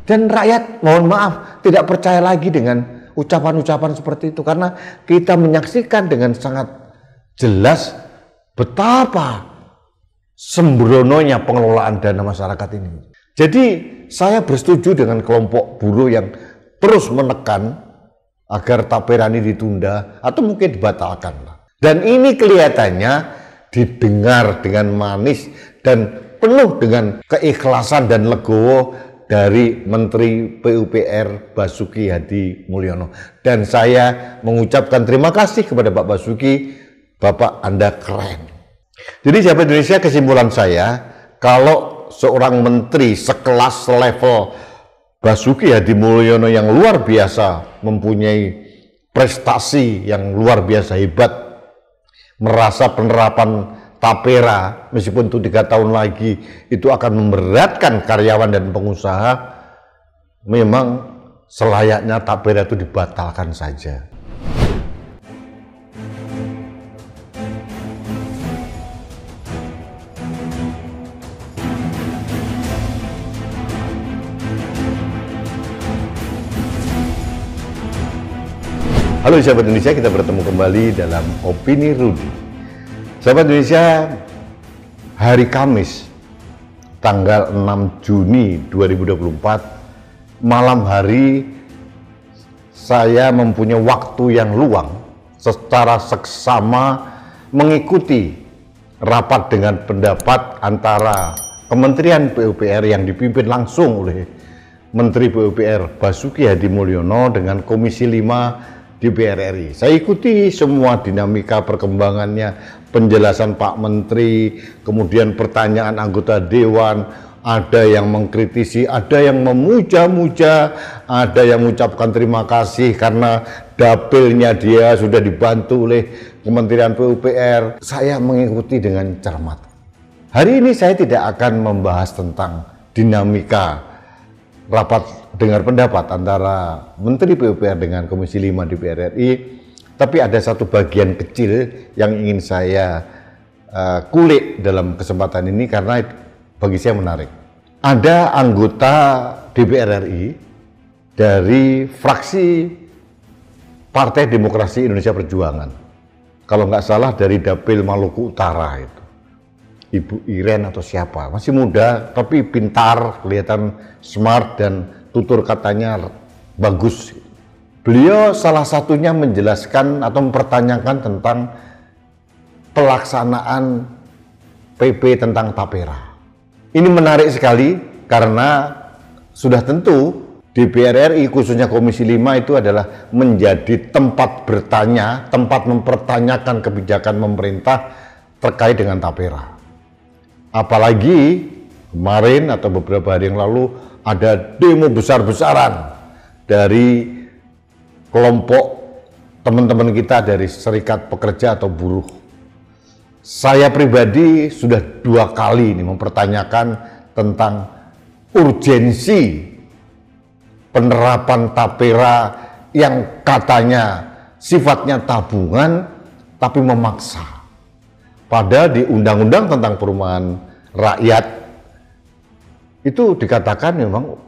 Dan rakyat, mohon maaf, tidak percaya lagi dengan ucapan-ucapan seperti itu. Karena kita menyaksikan dengan sangat jelas betapa sembrononya pengelolaan dana masyarakat ini. Jadi saya bersetuju dengan kelompok buruh yang terus menekan agar tapera ini ditunda atau mungkin dibatalkan. Dan ini kelihatannya didengar dengan manis dan penuh dengan keikhlasan dan legowo dari Menteri PUPR Basuki Hadi Mulyono. Dan saya mengucapkan terima kasih kepada Pak Basuki, Bapak Anda keren. Jadi sahabat Indonesia, kesimpulan saya, kalau seorang menteri sekelas level Basuki Hadi Mulyono yang luar biasa, mempunyai prestasi yang luar biasa hebat, merasa penerapan tapera meskipun itu 3 tahun lagi itu akan memberatkan karyawan dan pengusaha, memang selayaknya tapera itu dibatalkan saja. Halo sahabat Indonesia, kita bertemu kembali dalam Opini Rudy. Sahabat Indonesia, hari Kamis tanggal 6 Juni 2024 malam hari saya mempunyai waktu yang luang secara seksama mengikuti rapat dengan pendapat antara Kementerian PUPR yang dipimpin langsung oleh Menteri PUPR Basuki Hadi Mulyono dengan Komisi 5 DPR RI. Saya ikuti semua dinamika perkembangannya, penjelasan Pak Menteri, kemudian pertanyaan anggota Dewan, ada yang mengkritisi, ada yang memuja-muja, ada yang mengucapkan terima kasih karena dapilnya dia sudah dibantu oleh Kementerian PUPR. Saya mengikuti dengan cermat. Hari ini saya tidak akan membahas tentang dinamika rapat dengar pendapat antara Menteri PUPR dengan Komisi 5 DPR RI, tapi ada satu bagian kecil yang ingin saya kulik dalam kesempatan ini karena bagi saya menarik. Ada anggota DPR RI dari fraksi Partai Demokrasi Indonesia Perjuangan, kalau nggak salah dari Dapil Maluku Utara itu, Ibu Iren atau siapa, masih muda tapi pintar, kelihatan smart dan tutur katanya bagus. Beliau salah satunya menjelaskan atau mempertanyakan tentang pelaksanaan PP tentang tapera. Ini menarik sekali karena sudah tentu DPR RI khususnya Komisi 5 itu adalah menjadi tempat bertanya, tempat mempertanyakan kebijakan pemerintah terkait dengan tapera. Apalagi kemarin atau beberapa hari yang lalu ada demo besar-besaran dari kelompok teman-teman kita dari serikat pekerja atau buruh. Saya pribadi sudah 2 kali ini mempertanyakan tentang urgensi penerapan tapera yang katanya sifatnya tabungan tapi memaksa. Padahal di Undang-Undang tentang Perumahan Rakyat itu dikatakan memang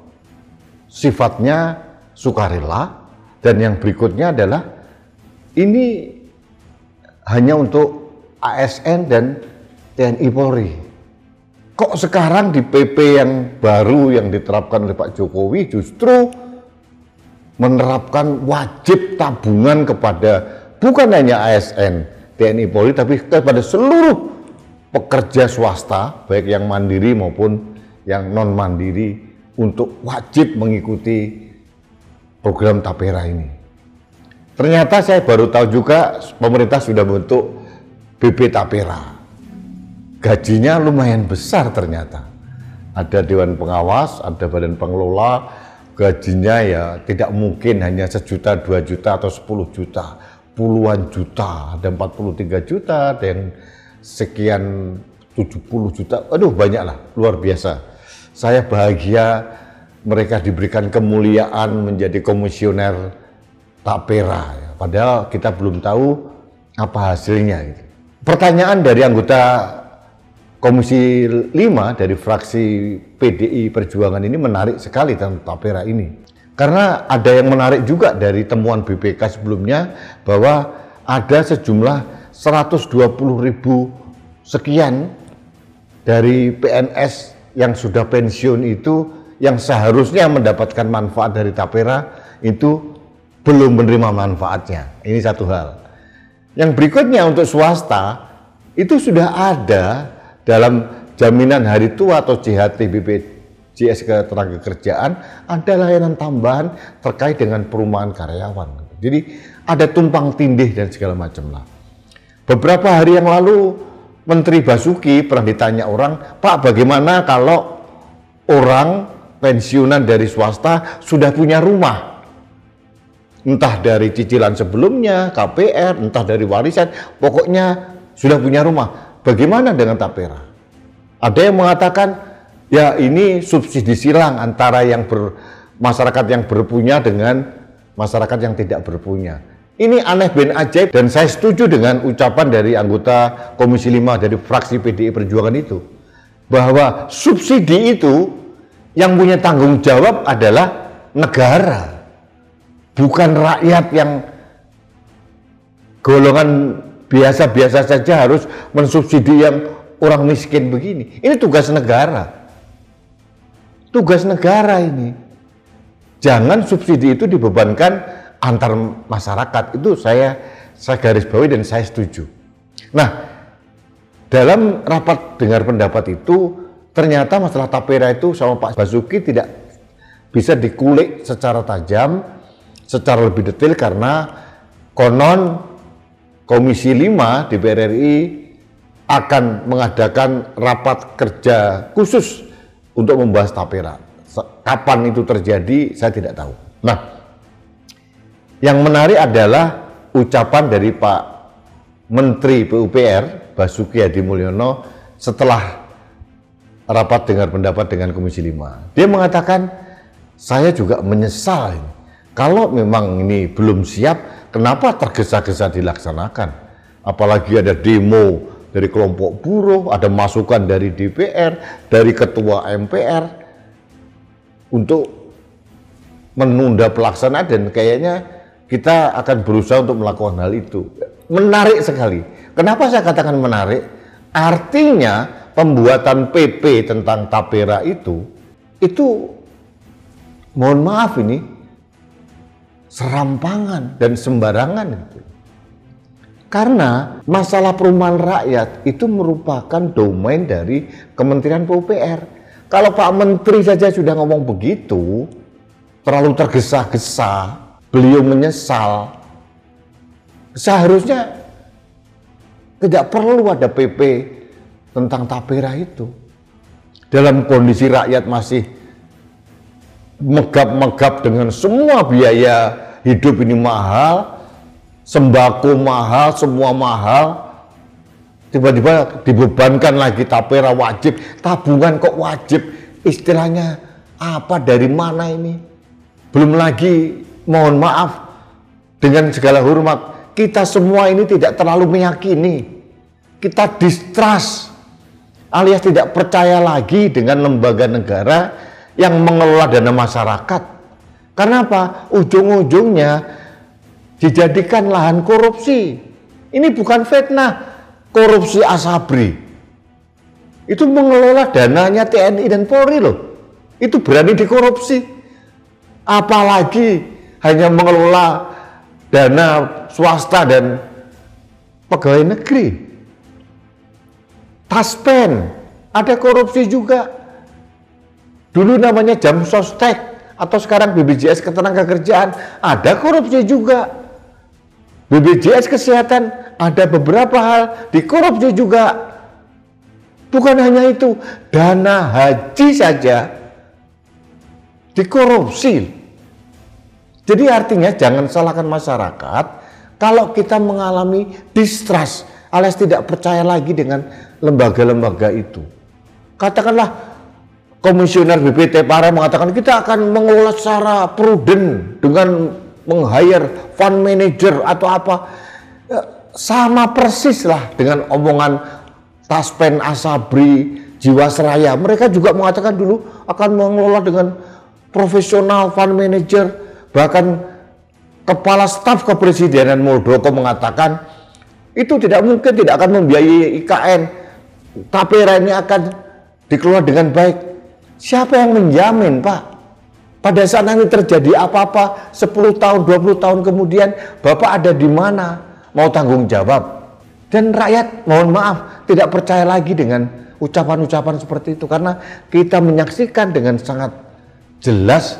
sifatnya sukarela, dan yang berikutnya adalah ini hanya untuk ASN dan TNI Polri. Kok sekarang di PP yang baru yang diterapkan oleh Pak Jokowi justru menerapkan wajib tabungan kepada bukan hanya ASN, TNI Polri, tapi kepada seluruh pekerja swasta, baik yang mandiri maupun yang non mandiri, untuk wajib mengikuti program tapera ini. Ternyata saya baru tahu juga pemerintah sudah bentuk BP Tapera. Gajinya lumayan besar ternyata. Ada Dewan Pengawas, ada Badan Pengelola, gajinya ya tidak mungkin hanya 1 juta, 2 juta atau 10 juta. Puluhan juta, ada 43 juta, ada yang sekian 70 juta, aduh banyak lah, luar biasa. Saya bahagia mereka diberikan kemuliaan menjadi komisioner tapera, padahal kita belum tahu apa hasilnya. Pertanyaan dari anggota Komisi 5 dari fraksi PDI Perjuangan ini menarik sekali tentang tapera ini. Karena ada yang menarik juga dari temuan BPK sebelumnya bahwa ada sejumlah 120.000 sekian dari PNS yang sudah pensiun itu yang seharusnya mendapatkan manfaat dari tapera itu belum menerima manfaatnya. Ini satu hal. Yang berikutnya untuk swasta itu sudah ada dalam jaminan hari tua atau JHT BPJS Ketenagakerjaan ada layanan tambahan terkait dengan perumahan karyawan. Jadi ada tumpang tindih dan segala macam lah. Beberapa hari yang lalu Menteri Basuki pernah ditanya orang, Pak bagaimana kalau orang pensiunan dari swasta sudah punya rumah? Entah dari cicilan sebelumnya, KPR, entah dari warisan, pokoknya sudah punya rumah. Bagaimana dengan tapera? Ada yang mengatakan, ya ini subsidi silang antara masyarakat yang berpunya dengan masyarakat yang tidak berpunya. Ini aneh ben ajaib dan saya setuju dengan ucapan dari anggota Komisi 5 dari fraksi PDI Perjuangan itu. Bahwa subsidi itu yang punya tanggung jawab adalah negara. Bukan rakyat yang golongan biasa-biasa saja harus mensubsidi yang orang miskin begini. Ini tugas negara. Tugas negara ini. Jangan subsidi itu dibebankan antar masyarakat. Itu saya garis bawahi dan saya setuju. Nah, dalam rapat dengar pendapat itu ternyata masalah tapera itu sama Pak Basuki tidak bisa dikulik secara tajam, secara lebih detail karena konon Komisi 5 DPR RI akan mengadakan rapat kerja khusus untuk membahas tapera. Kapan itu terjadi, saya tidak tahu. Nah, yang menarik adalah ucapan dari Pak Menteri PUPR, Basuki Hadi Mulyono, setelah rapat dengar pendapat dengan Komisi 5. Dia mengatakan, saya juga menyesal kalau memang ini belum siap, kenapa tergesa-gesa dilaksanakan? Apalagi ada demo dari kelompok buruh, ada masukan dari DPR, dari Ketua MPR untuk menunda pelaksanaan dan kayaknya kita akan berusaha untuk melakukan hal itu. Menarik sekali. Kenapa saya katakan menarik? Artinya pembuatan PP tentang tapera itu mohon maaf ini serampangan dan sembarangan gitu. Karena masalah perumahan rakyat itu merupakan domain dari Kementerian PUPR. Kalau Pak Menteri saja sudah ngomong begitu, terlalu tergesa-gesa, beliau menyesal, seharusnya tidak perlu ada PP tentang tapera itu. Dalam kondisi rakyat masih megap-megap dengan semua biaya hidup ini mahal, sembako mahal, semua mahal, tiba-tiba dibebankan lagi tapera wajib, tabungan kok wajib, istilahnya apa, dari mana ini? Belum lagi, mohon maaf, dengan segala hormat, kita semua ini tidak terlalu meyakini, kita distrust, alias tidak percaya lagi dengan lembaga negara yang mengelola dana masyarakat. Karena apa? Ujung-ujungnya dijadikan lahan korupsi. Ini bukan fitnah, korupsi Asabri. Itu mengelola dananya TNI dan Polri loh. Itu berani dikorupsi. Apalagi hanya mengelola dana swasta dan pegawai negeri. Taspen, ada korupsi juga. Dulu namanya Jam Sostek atau sekarang BPJS Ketenagakerjaan, ada korupsi juga. BPJS Kesehatan ada beberapa hal dikorupsi juga. Bukan hanya itu, dana haji saja dikorupsi. Jadi artinya jangan salahkan masyarakat kalau kita mengalami distrust alias tidak percaya lagi dengan lembaga-lembaga itu. Katakanlah Komisioner BPT Para mengatakan kita akan mengelola secara prudent dengan meng-hire fund manager atau apa. Sama persis lah dengan omongan Taspen, Asabri, Jiwasraya, mereka juga mengatakan dulu akan mengelola dengan profesional, fund manager, bahkan kepala staf kepresidenan Muldoko mengatakan itu tidak mungkin tidak akan membiayai IKN. Tapera ini akan dikelola dengan baik. Siapa yang menjamin, Pak? Pada saat nanti terjadi apa-apa 10 tahun, 20 tahun kemudian, Bapak ada di mana? Mau tanggung jawab? Dan rakyat, mohon maaf, tidak percaya lagi dengan ucapan-ucapan seperti itu. Karena kita menyaksikan dengan sangat jelas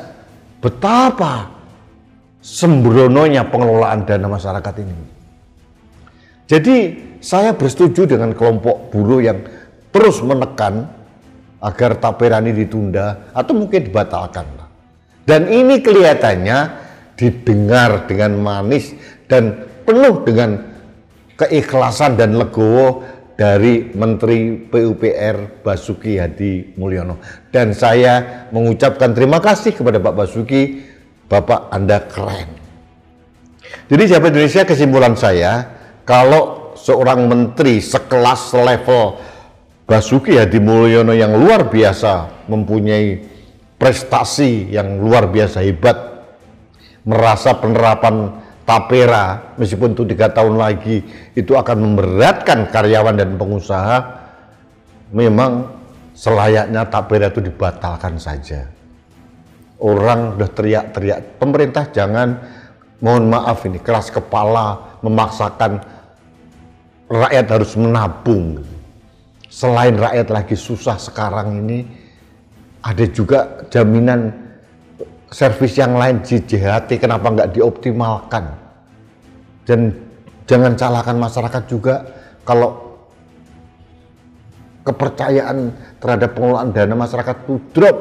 betapa sembrononya pengelolaan dana masyarakat ini. Jadi saya bersetuju dengan kelompok buruh yang terus menekan agar tapera ini ditunda atau mungkin dibatalkan. Dan ini kelihatannya didengar dengan manis dan penuh dengan keikhlasan dan legowo dari Menteri PUPR Basuki Hadi Mulyono. Dan saya mengucapkan terima kasih kepada Pak Basuki, Bapak Anda keren. Jadi sahabat Indonesia, kesimpulan saya, kalau seorang menteri sekelas level Basuki Hadi Mulyono yang luar biasa, mempunyai prestasi yang luar biasa hebat, merasa penerapan tapera meskipun itu 3 tahun lagi itu akan memberatkan karyawan dan pengusaha, memang selayaknya tapera itu dibatalkan saja. Orang udah teriak-teriak, pemerintah jangan, mohon maaf ini keras kepala memaksakan rakyat harus menabung. Selain rakyat lagi susah sekarang ini, ada juga jaminan servis yang lain, JJHT, kenapa nggak dioptimalkan? Dan jangan salahkan masyarakat juga kalau kepercayaan terhadap pengelolaan dana masyarakat itu drop.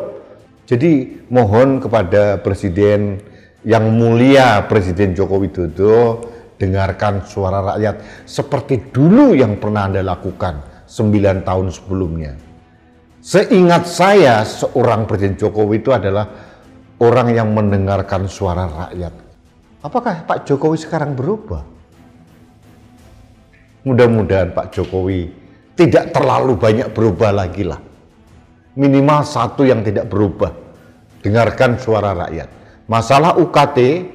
Jadi mohon kepada Presiden yang mulia, Presiden Joko Widodo, dengarkan suara rakyat seperti dulu yang pernah Anda lakukan 9 tahun sebelumnya. Seingat saya, seorang Presiden Jokowi itu adalah orang yang mendengarkan suara rakyat. Apakah Pak Jokowi sekarang berubah? Mudah-mudahan Pak Jokowi tidak terlalu banyak berubah lagi lah. Minimal satu yang tidak berubah. Dengarkan suara rakyat. Masalah UKT,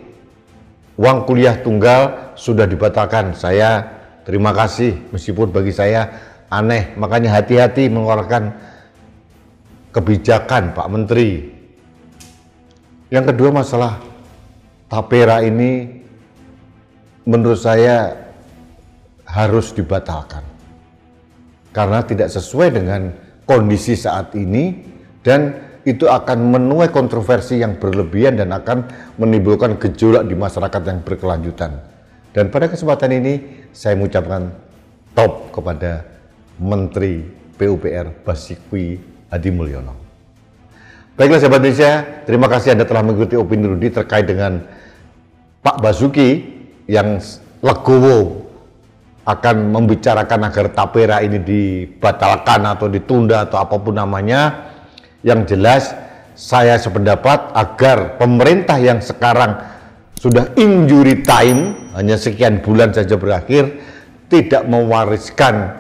uang kuliah tunggal sudah dibatalkan. Saya terima kasih, meskipun bagi saya aneh. Makanya hati-hati mengeluarkan kebijakan Pak Menteri. Yang kedua, masalah tapera ini menurut saya harus dibatalkan karena tidak sesuai dengan kondisi saat ini, dan itu akan menuai kontroversi yang berlebihan dan akan menimbulkan gejolak di masyarakat yang berkelanjutan. Dan pada kesempatan ini saya mengucapkan top kepada Menteri PUPR Basuki Hadi Mulyono. Baiklah sahabat Indonesia, terima kasih Anda telah mengikuti Opini Rudy terkait dengan Pak Basuki yang legowo akan membicarakan agar tapera ini dibatalkan atau ditunda atau apapun namanya. Yang jelas saya sependapat agar pemerintah yang sekarang sudah injury time, hanya sekian bulan saja berakhir, tidak mewariskan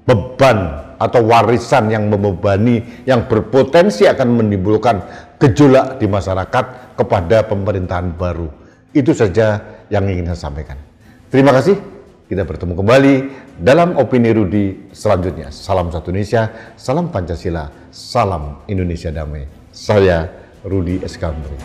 beban atau warisan yang membebani, yang berpotensi akan menimbulkan gejolak di masyarakat kepada pemerintahan baru. Itu saja yang ingin saya sampaikan. Terima kasih, kita bertemu kembali dalam Opini Rudy selanjutnya. Salam satu Indonesia, salam Pancasila, salam Indonesia damai. Saya Rudy Eskamri.